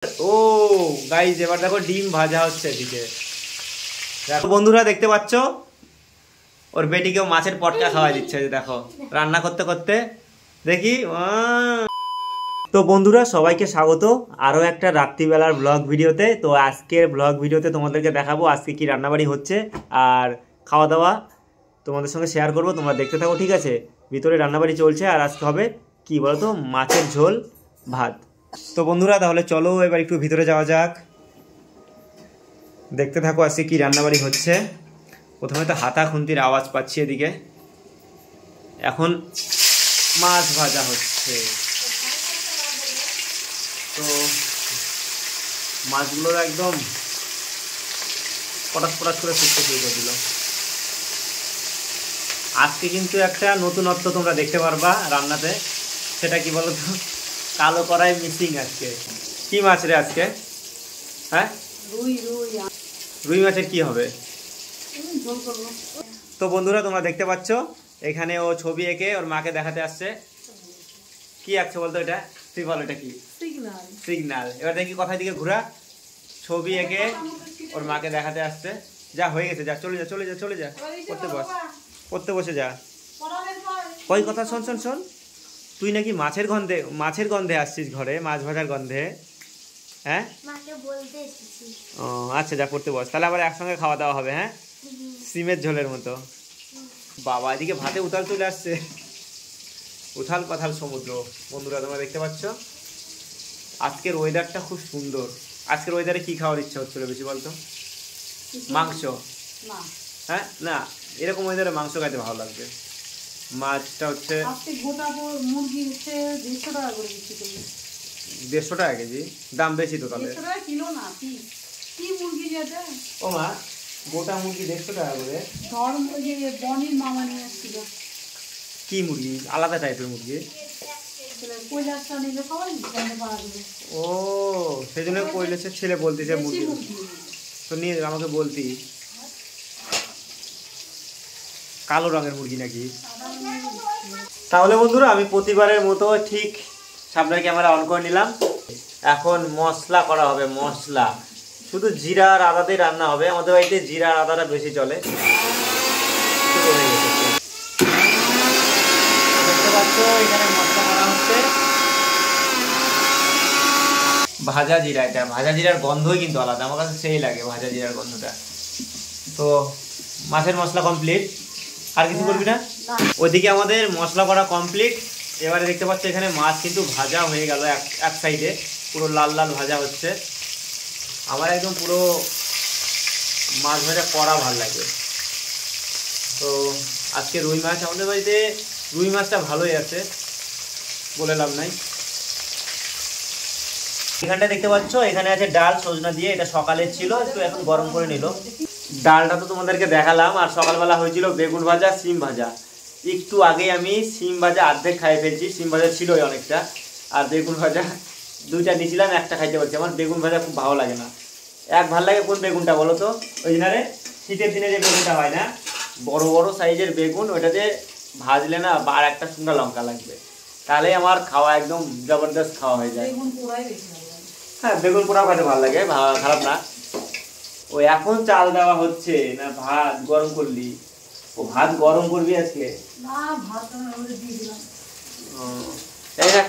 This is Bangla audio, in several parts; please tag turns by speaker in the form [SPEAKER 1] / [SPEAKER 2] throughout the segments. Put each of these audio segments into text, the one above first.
[SPEAKER 1] ও গাইস, এবার দেখো ডিম ভাজা হচ্ছে এদিকে। দেখো বন্ধুরা, দেখতে পাচ্ছ ওর বেটিকেও মাছের পটকা খাওয়াই দিচ্ছে। দেখো রান্না করতে করতে দেখি। তো বন্ধুরা, সবাইকে স্বাগত আরও একটা রাত্রিবেলার ব্লগ ভিডিওতে। তো আজকের ব্লগ ভিডিওতে তোমাদেরকে দেখাবো আজকে কি রান্নাবাড়ি হচ্ছে আর খাওয়া দাওয়া তোমাদের সঙ্গে শেয়ার করবো। তোমরা দেখতে থাকো, ঠিক আছে? ভিতরে রান্নাবাড়ি চলছে আর আজকে হবে কি বলতো, মাছের ঝোল ভাত। তো বন্ধুরা, তাহলে চলো এবার একটু ভিতরে যাওয়া যাক, দেখতে থাকো আজকে কি রান্নাবাড়ি হচ্ছে। প্রথমে তো হাতা খুন্তির আওয়াজ পাচ্ছি এদিকে। এখন মাছ ভাজা হচ্ছে। তো মাছগুলো একদম পটাশ পটাশ করে ফুটতে শুরু করে দিল। আজকে কিন্তু একটা নতুনত্ব তোমরা দেখতে পারবা রান্নাতে। সেটা কি বলো তো, কালো কড়াই মিসিং। আজকে কি মাছ রে আজকে? হ্যাঁ, রুই মাছের কি হবে? তো বন্ধুরা, তোমরা দেখতে পাচ্ছ এখানে ও ছবি এঁকে ওর মাকে দেখাতে আসছে। কি আঁকছে বলতো? এটা তুই বল, এটা কি? সিগন্যাল। এবার দেখি কথার দিকে ঘোরা। ছবি এঁকে ওর মাকে দেখাতে আসছে। যা হয়ে গেছে, যা চলে যা চলে যা চলে যা, পড়তে বসে যা। কই কথা, শোন শোন শোন, তুই নাকি মাছের গন্ধে আসছিস ঘরে, মাছ ভাজার গন্ধে। হ্যাঁ, ও আচ্ছা, যা পড়তে বস। তাহলে আবার একসঙ্গে খাওয়া দাওয়া হবে। হ্যাঁ, সিমের ঝোলের মতো। বাবা, এদিকে ভাতে উথাল চলে আসছে, উথাল পাথাল সমুদ্র। বন্ধুরা, তোমরা দেখতে পাচ্ছ আজকের ওয়েদারটা খুব সুন্দর। আজকের ওয়েদারে কি খাওয়ার ইচ্ছা হচ্ছিল বেশি বলতো? মাংস। হ্যাঁ, না, এরকম ওয়েদারে মাংস খাইতে ভালো লাগবে। মাছটা হচ্ছে 150 টাকা কেজি। দাম বেশি তো তাহলে। ও মা, গোটা মুরগি 150 টাকা করে? কি মুরগি? আলাদা টাইপের মুরগি? ও, সেই জন্য কৈলাসের ছেলে বলতেছে মুরগি। তো নিয়ে আমাকে বলতি কালো রঙের মুরগি নাকি? তাহলে বন্ধুরা, আমি প্রতিবারের মতো ঠিক সামনের ক্যামেরা অন করে নিলাম। এখন মশলা করা হবে। মশলা শুধু জিরা আর আদাতে রান্না হবে। আমাদের বাড়িতে জিরা আর আদাটা বেশি চলে। দেখতে পাচ্ছ এখানে মশলা করা হচ্ছে ভাজা জিরা। এটা ভাজা জিরার গন্ধই কিন্তু আলাদা, আমার কাছে সেই লাগে ভাজা জিরার গন্ধটা। তো মাছের মশলা কমপ্লিট। আর কিছু করবি না? ওইদিকে আমাদের মশলা করা কমপ্লিট। এবারে দেখতে পাচ্ছ এখানে মাছ কিন্তু ভাজা হয়ে গেল। এক সাইডে পুরো লাল লাল ভাজা হচ্ছে। আমার একদম পুরো মাছ ভাজা করা ভালো লাগে। তো আজকে রুই মাছ আমাদের বাড়িতে, রুই মাছটা ভালোই আছে, বলে লাভ নাই। এখানটা দেখতে পাচ্ছ এখানে আছে ডাল সজনা দিয়ে। এটা সকালে ছিল, একটু এখন গরম করে নিল। ডালটা তো তোমাদেরকে দেখালাম। আর সকালবেলা হয়েছিল বেগুন ভাজা, সিম ভাজা। একটু আগে আমি সিম ভাজা অর্ধেক খাইয়ে ফেলছি। সিম ভাজা ছিলই অনেকটা, আর বেগুন ভাজা 2টা নিয়েছিলাম, একটা খাইতে পারছি। আমার বেগুন ভাজা খুব ভালো লাগে না। ভালো লাগে কোন বেগুনটা বলো তো? ওই দিনারে শীতের দিনে যে বেগুনটা হয় না, বড় বড় সাইজের বেগুন, ওইটাতে ভাজলে না আর একটা শুকনো লঙ্কা লাগবে, তাহলে আমার খাওয়া একদম জবরদস্ত খাওয়া হয়ে যায়। হ্যাঁ, বেগুন পোড়াও খেতে ভালো লাগে, খারাপ না। ও এখন চাল দেওয়া হচ্ছে না ভাত গরম করলি? ও ভাত গরম করবি আজকে? না,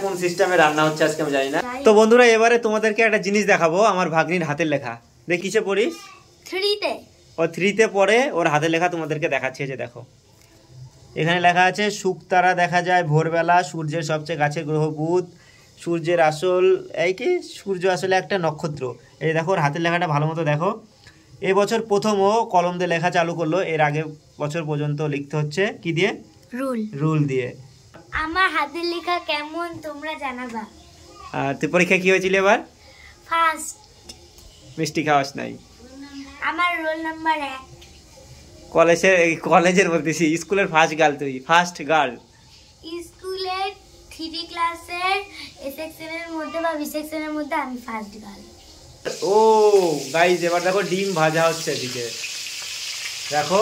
[SPEAKER 1] কোন সিস্টেমে রান্না হচ্ছে আজকে আমি জানি না। তো বন্ধুরা, এবারে তোমাদেরকে একটা জিনিস দেখাবো, আমার ভাগ্নির হাতের লেখা। দেখ, কিসে পড়িস?
[SPEAKER 2] 3-তে।
[SPEAKER 1] ও 3-তে পড়ে। ওর হাতের লেখা তোমাদেরকে দেখাচ্ছে। যে দেখো, এখানে লেখা আছে শুকতারা দেখা যায় ভোরবেলা, সূর্যের সবচেয়ে কাছে গ্রহ বুধ, সূর্যের আসল এই কি, সূর্য আসলে একটা নক্ষত্র। এই দেখো ওর হাতের লেখাটা ভালো মতো দেখো। এবছর প্রথম ও কলম দিয়ে লেখা চালু করলো। এর আগে বছর পর্যন্ত লিখতে হচ্ছে কি দিয়ে? রুল দিয়ে।
[SPEAKER 2] আমার হাতের লেখা কেমন তোমরা জানাবা।
[SPEAKER 1] আর তুই পরীক্ষা কি হয়েছিল এবার?
[SPEAKER 2] ফার্স্ট।
[SPEAKER 1] মিষ্টি খাওয়াস নাই?
[SPEAKER 2] আমার রোল নাম্বার 1।
[SPEAKER 1] কলেজের বলতেছি, স্কুলের ফার্স্ট গার্ল। তুই ফার্স্ট গার্ল
[SPEAKER 2] স্কুলের 3 ক্লাসের এ সেকশনের মধ্যে বা বি সেকশনের মধ্যে আমি ফার্স্ট গার্ল।
[SPEAKER 1] ও গাইস, এবার দেখো ডিম ভাজা হচ্ছে এদিকে। দেখো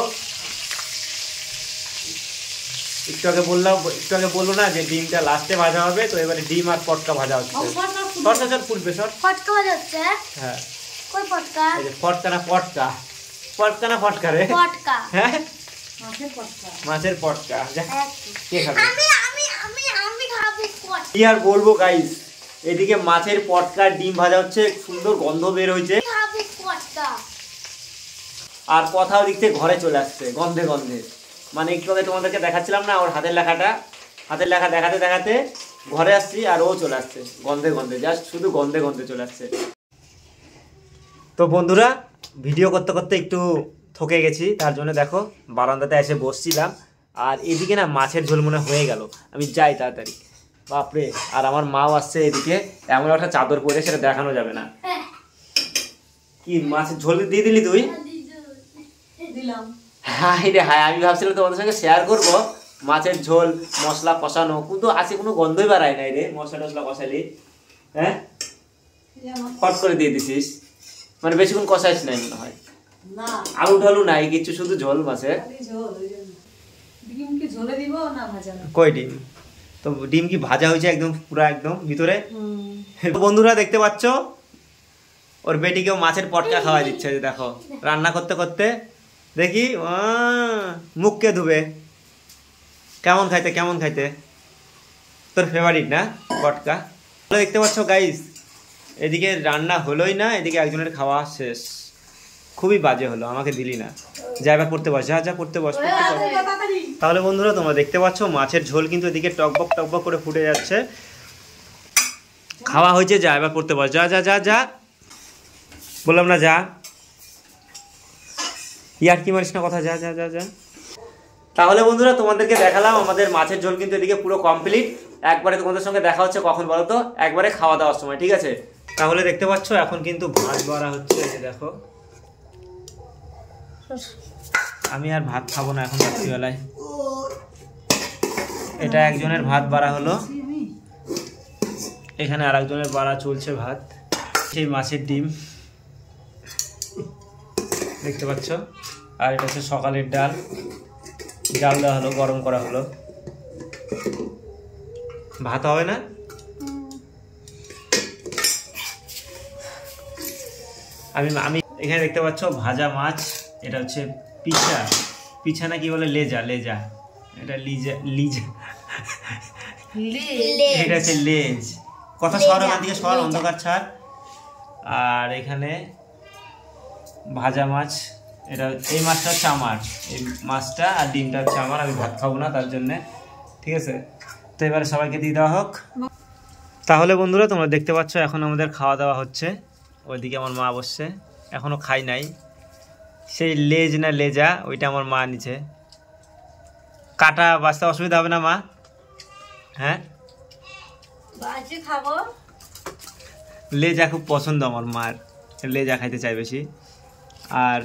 [SPEAKER 1] একটু আগে বললো না যে ডিমটা লাস্টে ভাজা হবে, তো এবারে ডিম আর পটকা ভাজা হচ্ছে। সর ফুটবে সর।
[SPEAKER 2] পটকা ভাজা হচ্ছে?
[SPEAKER 1] হ্যাঁ।
[SPEAKER 2] কই পটকা?
[SPEAKER 1] এই যে পটকা না পটকা, পটকা না পটকা রে?
[SPEAKER 2] পটকা।
[SPEAKER 1] হ্যাঁ
[SPEAKER 3] মাছের পটকা।
[SPEAKER 1] মাছের পটকা। যা কে খাবে?
[SPEAKER 2] আমি খাবো পটকা।
[SPEAKER 1] কি আর বলবো গাইস, এদিকে মাছের পটকা ডিম ভাজা হচ্ছে, সুন্দর গন্ধ বের হয়েছে,
[SPEAKER 2] খাবো পটকা।
[SPEAKER 1] আর কথাও দিক থেকে ঘরে চলে আসছে গন্ধে গন্ধে। মানে একটু আগে তোমাদেরকে দেখাচ্ছিলাম না ওর হাতের লেখা দেখাতে দেখাতে ঘরে আসছি, আর ও চলে আসছে গন্ধে গন্ধে, জাস্ট শুধু গন্ধে গন্ধে চলে আসছে। তো বন্ধুরা ভিডিও করতে করতে একটু থকে গেছি, তার জন্য দেখো বারান্দাতে এসে বসছিলাম, আর এদিকে না মাছের ঝোল মনে হয়ে গেল, আমি যাই তাড়াতাড়ি। বাপরে, আর আমার মাও আসছে এদিকে, এমন একটা চাদর পরে সেটা দেখানো যাবে না। কি মাছের ঝোল দিয়ে দিলি তুই?
[SPEAKER 3] দিলাম।
[SPEAKER 1] হ্যাঁ রে হ্যাঁ, আমি ভাবছিলাম তোমাদের সঙ্গে শেয়ার করবো মাছের ঝোল মশলা কষানো, কিন্তু আসে কোনো গন্ধই বাড়ায় নাই রে মশলা টসলা কষালি। হ্যাঁ ফট করে দিয়ে দিছিস, মানে বেশিক্ষণ কষাইস নাই মনে হয়।
[SPEAKER 3] না
[SPEAKER 1] আলু ঢালু নাই কিছু, শুধু ঝোল মাছের।
[SPEAKER 3] ডিম কি ঝোলে দিব না ভাজা?
[SPEAKER 1] কই ডিম? তো ডিম কি ভাজা হয়েছে একদম পুরো একদম ভিতরে? বন্ধুরা দেখতে পাচ্ছ ওর বেটিকেও মাছের পটকা খাওয়াই দিচ্ছে, যে দেখো রান্না করতে করতে। দেখি মুখকে ধুবে। কেমন খাইতে তোর ফেভারিট না পটকা? দেখতে পাচ্ছ গাইস, এদিকে রান্না হলোই না, এদিকে একজনের খাওয়া শেষ। খুবই বাজে হলো, আমাকে দিলি না। যা এবার পড়তে বস, যা পড়তে বস। তাহলে বন্ধুরা তোমরা দেখতে পাচ্ছ মাছের ঝোল কিন্তু এদিকে টকবক করে ফুটে যাচ্ছে, খাওয়া হয়েছে। যা এবার পড়তে বস, যা যা যা যা বললাম না, যা। ইয়ার কি মারিস না কথা, যা যা যা যা। তাহলে বন্ধুরা তোমাদেরকে দেখালাম আমাদের মাছের ঝোল কিন্তু এদিকে পুরো কমপ্লিট। একবারে তোমাদের সঙ্গে দেখা হচ্ছে কখন বলো তো? একবারে খাওয়া দাওয়ার সময়, ঠিক আছে? তাহলে দেখতে পাচ্ছ এখন কিন্তু ভাত বাড়া হচ্ছে, দেখো। আমি আর ভাত খাবো না এখন রাত্রিবেলায়। এটা একজনের ভাত বাড়া হলো, এখানে আর একজনের বাড়া চলছে ভাত। সেই মাছের ডিম দেখতে পাচ্ছ, আর এটা হচ্ছে সকালের ডাল দেওয়া হলো, গরম করা হলো। ভাত হবে না? আমি এখানে দেখতে পাচ্ছ ভাজা মাছ, এটা হচ্ছে পিছা না কি বলে, লেজা। এটা লিজা এটা হচ্ছে লেজ। কথা সর ওখান থেকে সর, অন্ধকার ছাড়। আর এখানে ভাজা মাছ, এটা এই মাছটা হচ্ছে আমার, এই মাছটা আর ডিমটা হচ্ছে আমার। আমি ভাত খাবো না তার জন্যে, ঠিক আছে? তো এবারে সবাইকে দিয়ে দেওয়া হোক। তাহলে বন্ধুরা তোমরা দেখতে পাচ্ছ এখন আমাদের খাওয়া দাওয়া হচ্ছে। ওইদিকে আমার মা বসছে, এখনো খাই নাই। সেই লেজ না লেজা ওইটা আমার মা নিচে। কাটা বাঁচতে অসুবিধা হবে না মা? হ্যাঁ
[SPEAKER 3] খাবো।
[SPEAKER 1] লেজা খুব পছন্দ আমার মার, লেজা খাইতে চাই বেশি। আর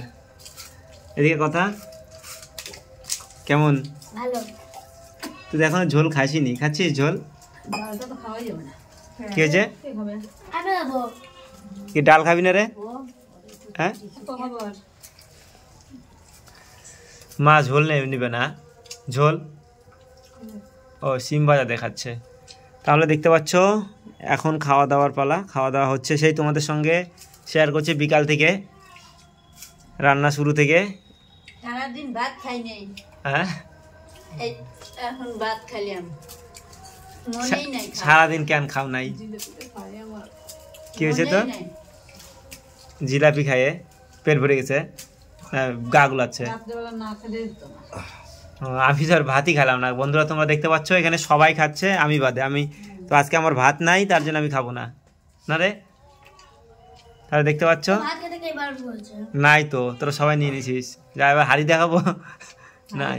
[SPEAKER 1] এদিকে কথা কেমন?
[SPEAKER 2] ভালো।
[SPEAKER 1] তুই এখনো ঝোল খাসিনি, খাচ্ছিস ঝোল?
[SPEAKER 3] ডালটা তো খাওয়াই যাবে না।
[SPEAKER 1] কি হয়েছে?
[SPEAKER 2] আমি খাবো।
[SPEAKER 1] কি ডাল খাবি না রে? হ্যাঁ মা ঝোল নিবে না, ঝোল ও সিম ভাজা দেখাচ্ছে। তাহলে দেখতে পাচ্ছ এখন খাওয়া দাওয়ার পালা, খাওয়া দাওয়া হচ্ছে। সেই তোমাদের সঙ্গে শেয়ার করছি বিকাল থেকে, রান্না শুরু থেকে।
[SPEAKER 3] সারাদিন ভাত খাই নাই।
[SPEAKER 1] হ্যাঁ
[SPEAKER 3] এখন ভাত খাইলাম, মনেই নাই।
[SPEAKER 1] সারাদিন কেন খাও নাই? কি হয়েছে তো? জিলাপি খাইয়ে পেট ভরে গেছে, গা গুলাচ্ছে। আমি তো আর ভাতই খেলাম না। বন্ধুরা তোমরা দেখতে পাচ্ছ এখানে সবাই খাচ্ছে, আমি বাদে। আমি তো আজকে আমার ভাত নাই, তার জন্য আমি খাবো না। না রে, তাহলে দেখতে পাচ্ছ নাই তো, তোরা সবাই নিয়ে নিছিস। যা এবার হাড়ি দেখাবো। নাই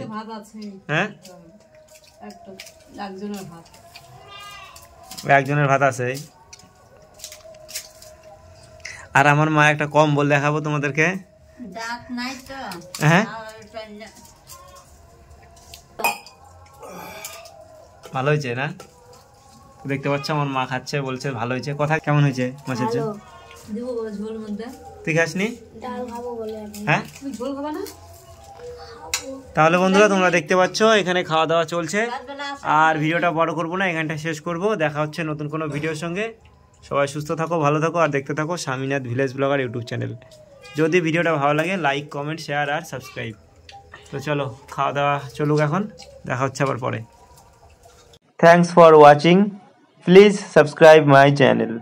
[SPEAKER 1] হ্যাঁ, একজনের ভাত আছে। আর আমার মা একটা কম্বল দেখাবো তোমাদেরকে। হ্যাঁ ভালো হয়েছে না? দেখতে পাচ্ছ আমার মা খাচ্ছে, বলছে ভালো হয়েছে। কথা কেমন হয়েছে মাছের ঝোল? তুই খাসনি? হ্যাঁ তাহলে বন্ধুরা তোমরা দেখতে পাচ্ছ এখানে খাওয়া দাওয়া চলছে, আর ভিডিওটা বড় করবো না, এখানটা শেষ করব। দেখা হচ্ছে নতুন কোনো ভিডিওর সঙ্গে। সবাই সুস্থ থাকো, ভালো থাকো, আর দেখতে থাকো Swaminath village blogger YouTube channel. যদি ভিডিওটা ভালো লাগে লাইক, কমেন্ট, শেয়ার আর সাবস্ক্রাইব। তো চলো খাওয়া দাওয়া চলুক, এখন দেখা হচ্ছে আবার পরে। Thanks for watching, please subscribe my channel.